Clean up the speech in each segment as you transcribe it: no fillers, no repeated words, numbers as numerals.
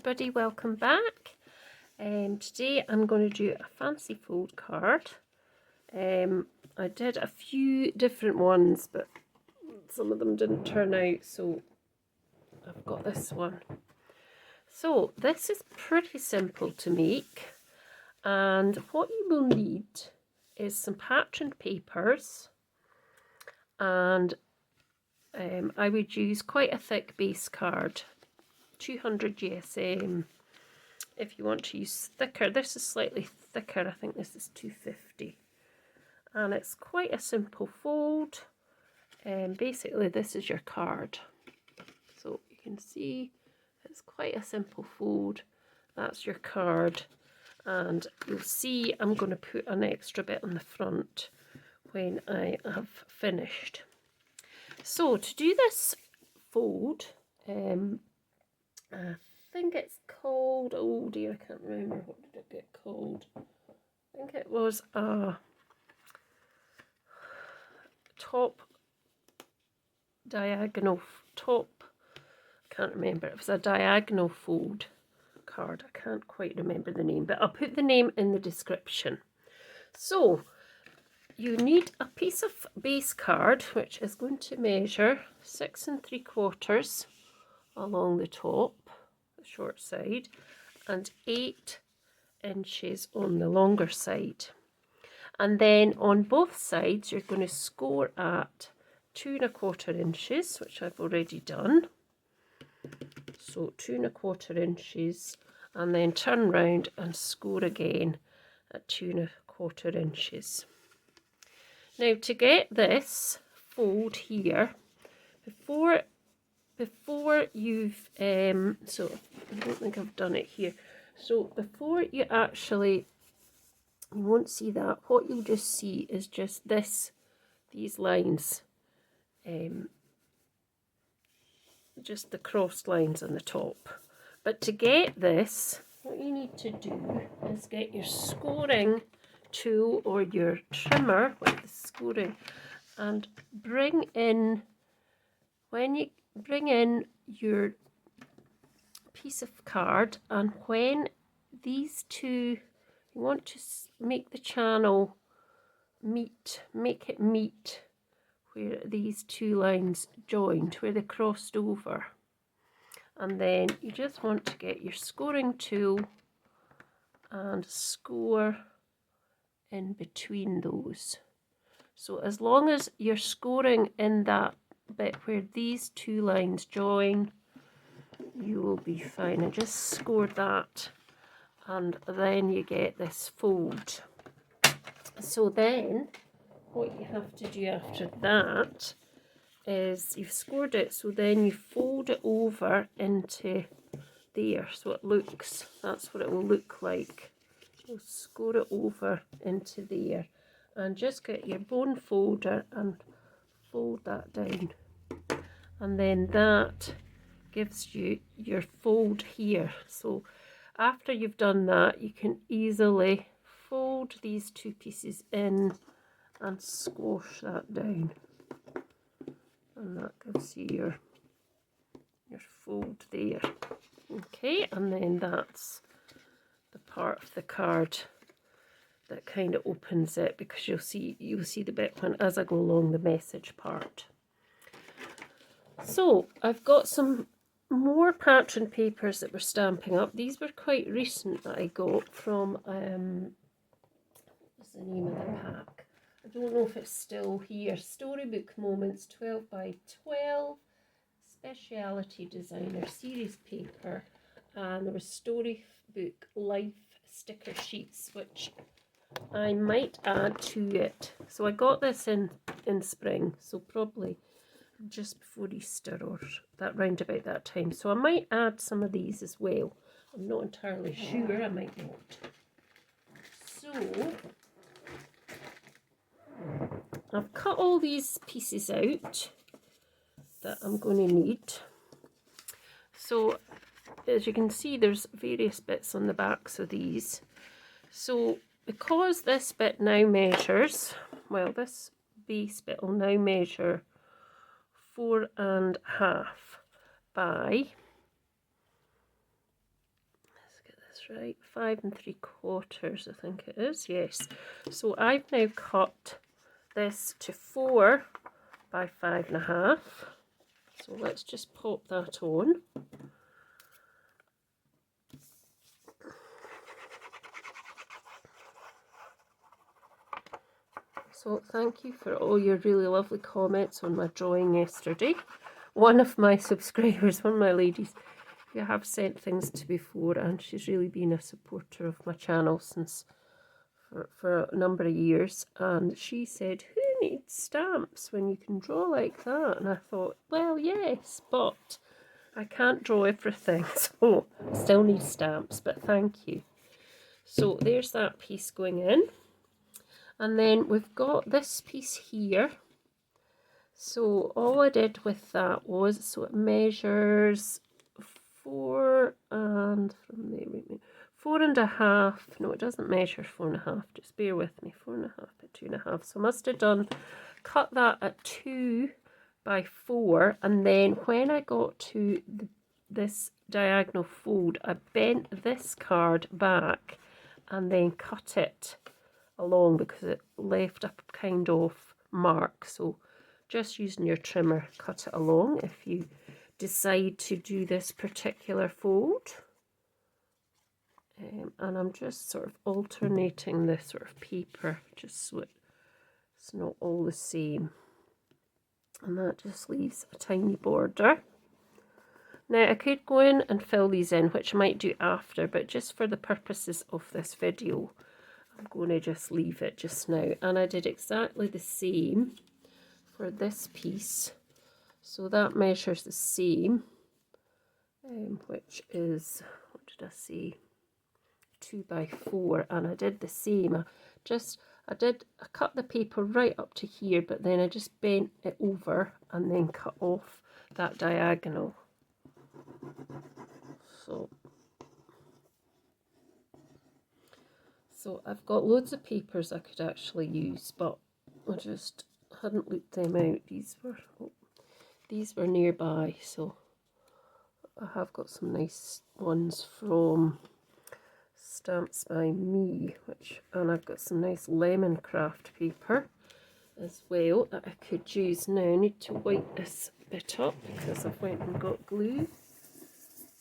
everybody, welcome back. Today I'm going to do a fancy fold card. I did a few different ones, but some of them didn't turn out, so I've got this one. So this is pretty simple to make, and what you will need is some patterned papers, and I would use quite a thick base card, 200 GSM. If you want to use thicker, this is slightly thicker, I think this is 250. And it's quite a simple fold. Basically this is your card. So you can see it's quite a simple fold. That's your card. And you'll see I'm going to put an extra bit on the front when I have finished. So to do this fold, I think it's called, oh dear, I can't remember, what did it get called? I think it was a top diagonal, I can't remember, it was a diagonal fold card. I can't quite remember the name, but I'll put the name in the description. So you need a piece of base card which is going to measure 6 3/4 along the top, the short side, and 8 inches on the longer side. And then on both sides you're going to score at 2 1/4 inches, which I've already done. So 2 1/4 inches, and then turn round and score again at 2 1/4 inches. Now to get this fold here, before you've so I don't think I've done it here. So before you actually, you won't see that. What you'll just see is just these lines, just the crossed lines on the top. But to get this, what you need to do is get your scoring tool or your trimmer with the scoring, and bring in your piece of card, and when these two, you want to make the channel meet, make it meet where these two lines joined, where they crossed over, and then you just want to get your scoring tool and score in between those. So as long as you're scoring in that bit where these two lines join, you will be fine. I just scored that, and then you get this fold. So then what you have to do after that is, you've scored it, so then you fold it over into there, so it looks, that's what it will look like. You'll score it over into there, and just get your bone folder and fold that down, and then that gives you your fold here. So after you've done that, you can easily fold these two pieces in and squash that down, and that gives you your fold there. Okay, and then that's the part of the card that kind of opens it, because you'll see the bit when, as I go along the message part. So I've got some more pattern papers that we're stamping up. These were quite recent that I got from what's the name of the pack? I don't know if it's still here. Storybook Moments 12 by 12 Speciality Designer Series paper, and there was Storybook Life sticker sheets, which I might add to it. So I got this in spring, so probably just before Easter or that round about that time. So I might add some of these as well. I'm not entirely sure, I might not. So I've cut all these pieces out that I'm going to need. So as you can see, there's various bits on the backs of these. So because this bit now measures, well, this base bit will now measure 4.5 by that's right, 5 3/4 I think it is, yes. So I've now cut this to 4 by 5.5. So let's just pop that on. So thank you for all your really lovely comments on my drawing yesterday. One of my subscribers, one of my ladies who have sent things to before, and she's really been a supporter of my channel since for a number of years, and she said, who needs stamps when you can draw like that? And I thought, well, yes, but I can't draw everything, so I still need stamps, but thank you. So there's that piece going in. And then we've got this piece here. So all I did with that was, so it measures 4 and from there, 4.5. No, it doesn't measure 4.5. Just bear with me. 4.5 by 2.5. So I must have cut that at 2 by 4. And then when I got to this diagonal fold, I bent this card back and then cut it along because it left a kind of mark. So just using your trimmer, cut it along if you decide to do this particular fold. And I'm just sort of alternating this sort of paper just so it's not all the same. And that just leaves a tiny border. Now I could go in and fill these in, which I might do after, but just for the purposes of this video, I'm going to just leave it just now. And I did exactly the same for this piece. So that measures the same, which is, what did I say, 2 by 4. And I did the same. I cut the paper right up to here, but then I just bent it over and then cut off that diagonal. So I've got loads of papers I could actually use, but I just hadn't looked them out. These were nearby, so I have got some nice ones from Stamps by Me, and I've got some nice lemon craft paper as well that I could use. Now I need to wipe this bit up because I've went and got glue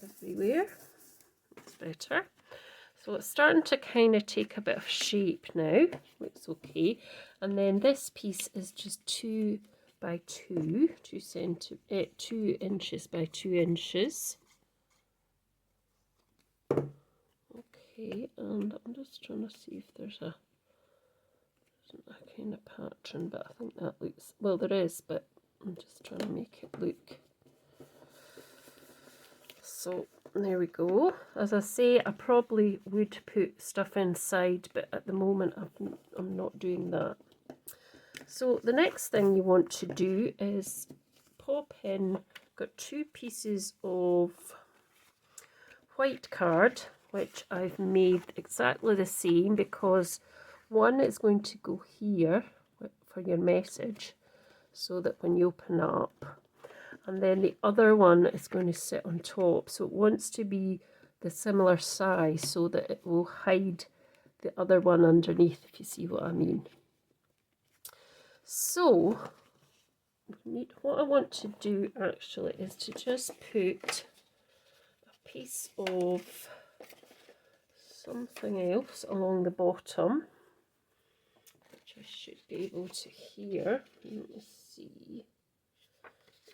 everywhere. It's better. So it's starting to kind of take a bit of shape now. Looks okay. And then this piece is just 2 by 2, 2 inches by 2 inches. Okay, and I'm just trying to see if there's a kind of pattern, but I think that looks, well, there is, but I'm just trying to make it look. So there we go. As I say, I probably would put stuff inside, but at the moment I'm not doing that. So the next thing you want to do is pop in, got 2 pieces of white card, which I've made exactly the same, because one is going to go here for your message so that when you open up, and then the other one is going to sit on top. So it wants to be the similar size so that it will hide the other one underneath, if you see what I mean. So what I want to do actually is to just put a piece of something else along the bottom, which I should be able to hear. Let me see.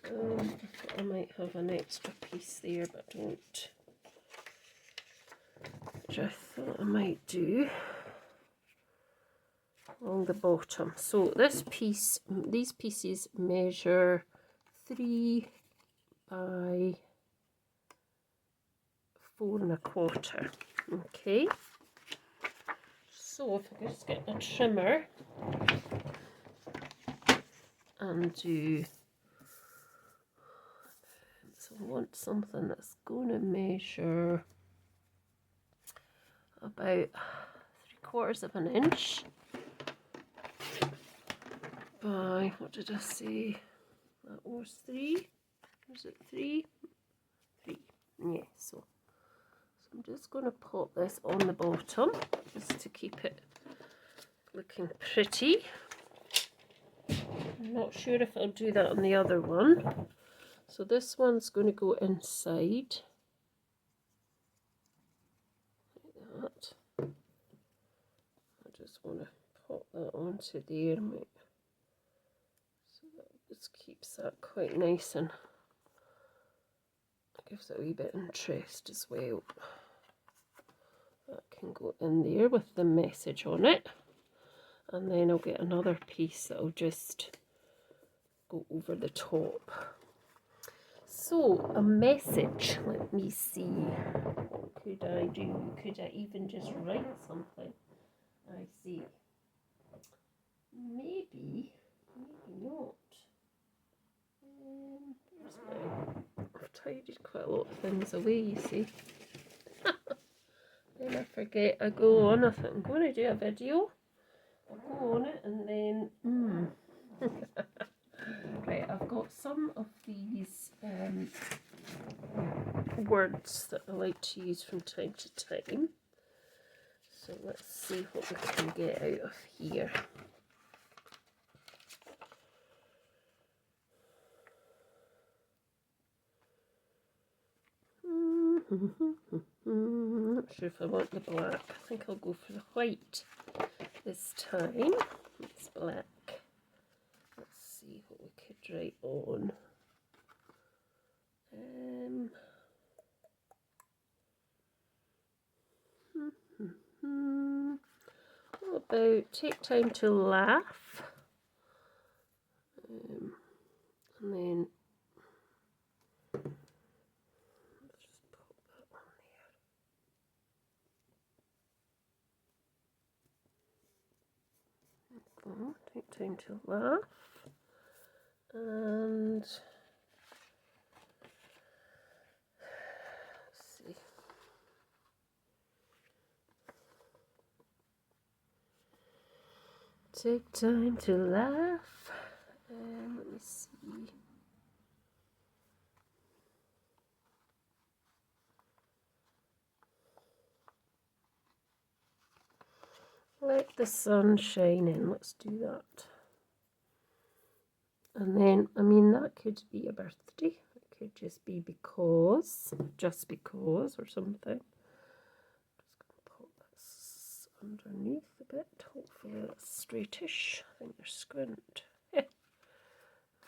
I thought I might have an extra piece there, but don't. Which I thought I might do along the bottom. So this piece, these pieces measure 3 by 4.25. Okay. So if I just get a trimmer and do. So I want something that's going to measure about 3/4 of an inch by, what did I say? That was 3. Was it 3? 3. Yeah, so So I'm just going to pop this on the bottom just to keep it looking pretty. I'm not sure if I'll do that on the other one. So this one's going to go inside. Like that. I just want to pop that onto there so that just keeps that quite nice and gives it a wee bit of interest as well. That can go in there with the message on it. And then I'll get another piece that'll just go over the top. So, a message, let me see. What could I do? Could I even just write something? I see. Maybe not. I've tidied quite a lot of things away, you see. Then I forget, I go on, I think I'm going to do a video. I'll go on it and then, Right, I've got some of these words that I like to use from time to time. So let's see what we can get out of here. Not sure if I want the black. I think I'll go for the white this time. It's black. Let's see what we could write on. What about take time to laugh? And then just pop that on there. Oh, take time to laugh. And let's see. Take time to laugh. Let me see. Let the sun shine in. Let's do that. And then, I mean, that could be a birthday. It could just be because, just because, or something. Just going to pop this underneath a bit. Hopefully that's straightish. I think they're squint.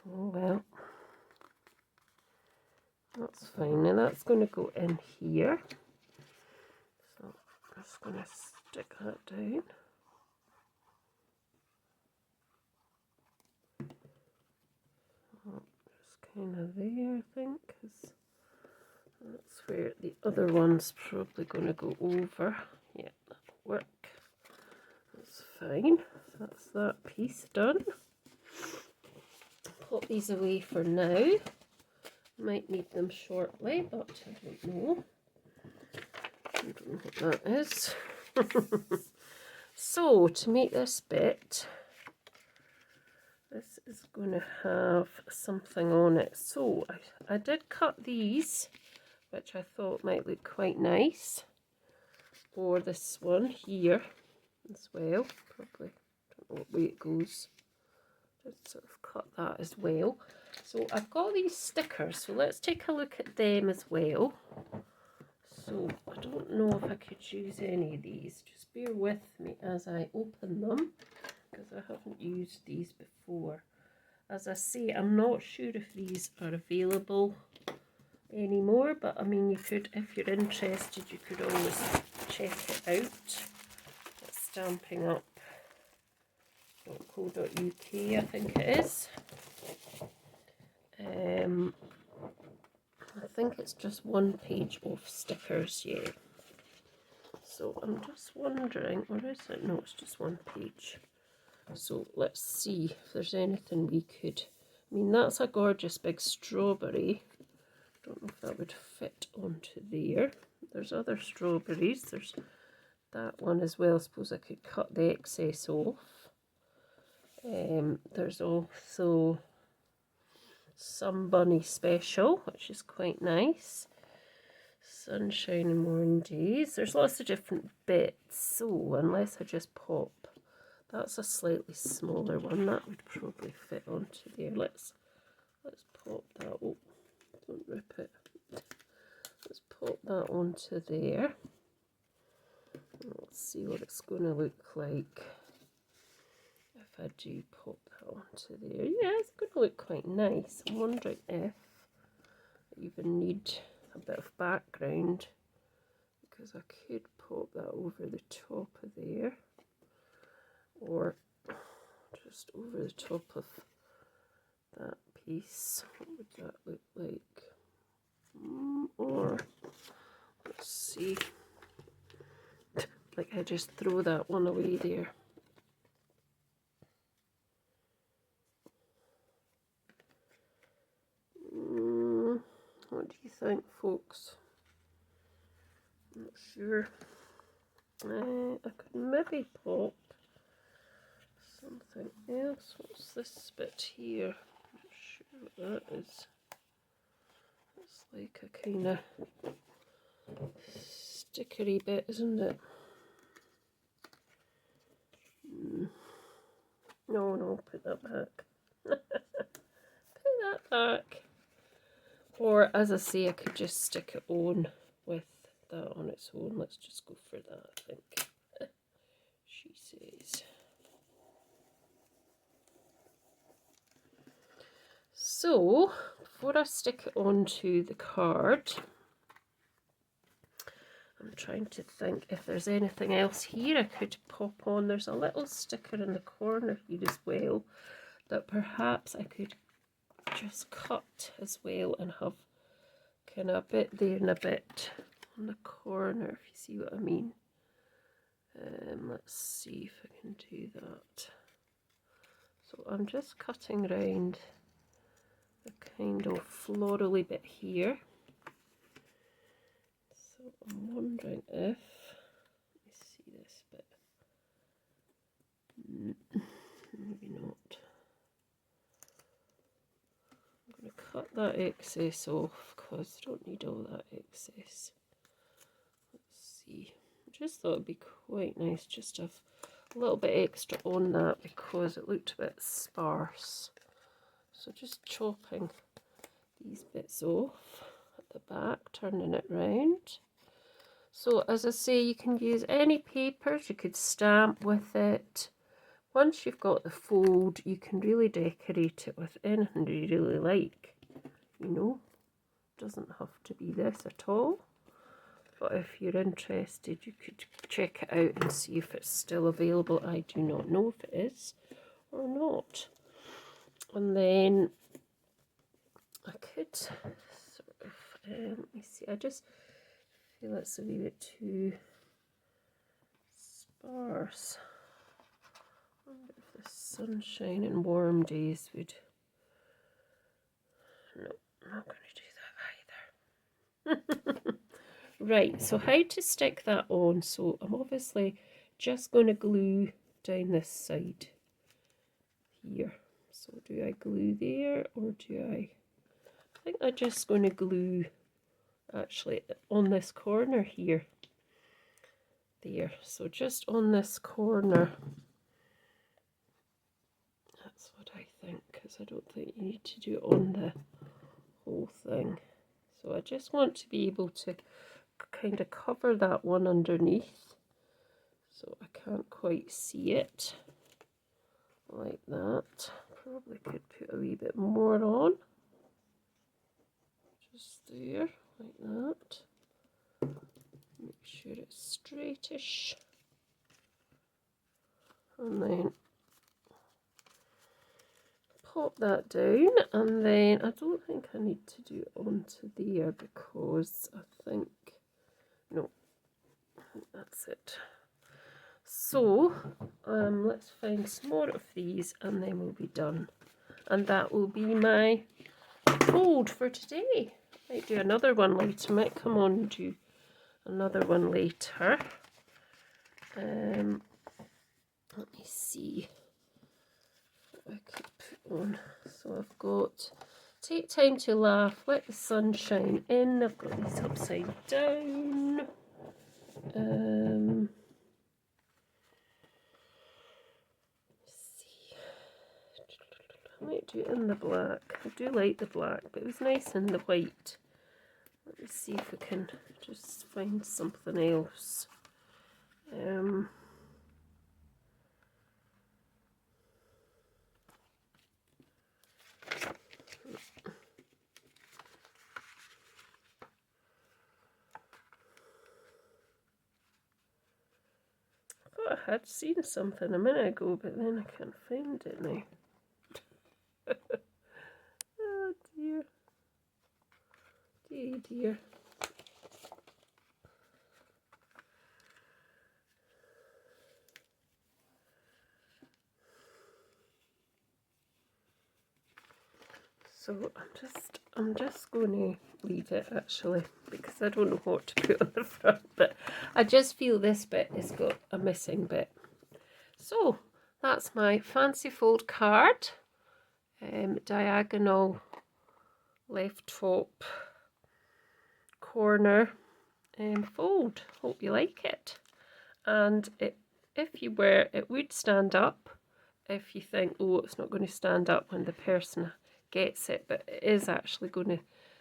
Oh well. That's fine. Now that's going to go in here. So I'm just going to stick that down. Just kind of there, I think, because that's where the other one's probably going to go over. Yeah, that'll work. That's fine. That's that piece done. Put these away for now. Might need them shortly, but I don't know. I don't know what that is. So, to make this bit, this is going to have something on it. So, I did cut these, which I thought might look quite nice. Or this one here as well. Probably don't know what way it goes. Just sort of cut that as well. So I've got these stickers, so let's take a look at them as well. So I don't know if I could use any of these. Just bear with me as I open them, because I haven't used these before. As I say, I'm not sure if these are available anymore, but I mean, you could, if you're interested, you could always check it out. It's stampinup.co.uk, I think it is. I think it's just one page of stickers, yeah. So I'm just wondering, or is it? No, it's just one page. So let's see if there's anything we could, I mean, that's a gorgeous big strawberry. Don't know if that would fit onto there. There's other strawberries. There's that one as well. I suppose I could cut the excess off. There's also some bunny special, which is quite nice. sunshine and warm days. There's lots of different bits, so unless I just pop, that's a slightly smaller one, that would probably fit onto there. Let's pop that. Oh, don't rip it. Let's pop that onto there. Let's see what it's going to look like if I do pop that onto there. Yeah, it's going to look quite nice. I'm wondering if I even need a bit of background, because I could pop that over the top of there, or just over the top of that piece. What would that look like? Or let's see, like I just throw that one away there. What do you think, folks? I'm not sure. I could maybe pop something else. What's this bit here? I'm not sure what that is. It's like a kind of stickery bit, isn't it? No, put that back. Put that back. Or, as I say, I could just stick it on with that on its own. Let's just go for that, I think. She says. So, before I stick it onto the card, I'm trying to think if there's anything else here I could pop on. There's a little sticker in the corner here as well that perhaps I could just cut as well and have kind of a bit there and a bit on the corner, if you see what I mean. Let's see if I can do that. So I'm just cutting around a kind of florally bit here. So I'm wondering if, let me see this bit, maybe not. I'm going to cut that excess off because I don't need all that excess. Let's see, I just thought it'd be quite nice just to have a little bit extra on that because it looked a bit sparse. So just chopping these bits off at the back, turning it round. So as I say, you can use any papers, you could stamp with it. Once you've got the fold, you can really decorate it with anything you really like. You know, it doesn't have to be this at all. But if you're interested, you could check it out and see if it's still available. I do not know if it is or not. And then I could sort of, let me see, I just feel it's a wee bit too sparse. I wonder if the sunshine and warm days would... No, I'm not going to do that either. Right, so how to stick that on? So I'm obviously just going to glue down this side here. So do I glue there or do I think I'm just going to glue actually on this corner here. There, so just on this corner. That's what I think, because I don't think you need to do it on the whole thing. So I just want to be able to kind of cover that one underneath. So I can't quite see it like that. Probably could put a wee bit more on. Just there, like that. Make sure it's straightish. And then pop that down, and then I don't think I need to do it onto there because I think, no, I think that's it. So let's find some more of these and then we'll be done. And that will be my fold for today. Might do another one later, might come on and do another one later. Let me see what I could put on. So I've got Take time to laugh, let the sun shine in. I've got these upside down. I might do it in the black. I do like the black, but it was nice in the white. Let me see if we can just find something else. I thought I had seen something a minute ago, but then I can't find it now. Oh dear. Dear, dear. So I'm just going to leave it actually, because I don't know what to put on the front, but I just feel this bit has got a missing bit. So that's my fancy fold card, diagonal left top corner fold. Hope you like it. And if you wear it would stand up. If you think, oh, it's not going to stand up when the person gets it, but it is actually going to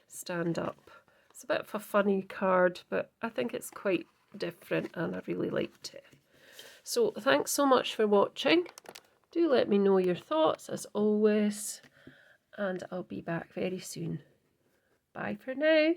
stand up. It's a bit of a funny card, but I think it's quite different and I really liked it. So thanks so much for watching. Do let me know your thoughts as always, and I'll be back very soon. Bye for now.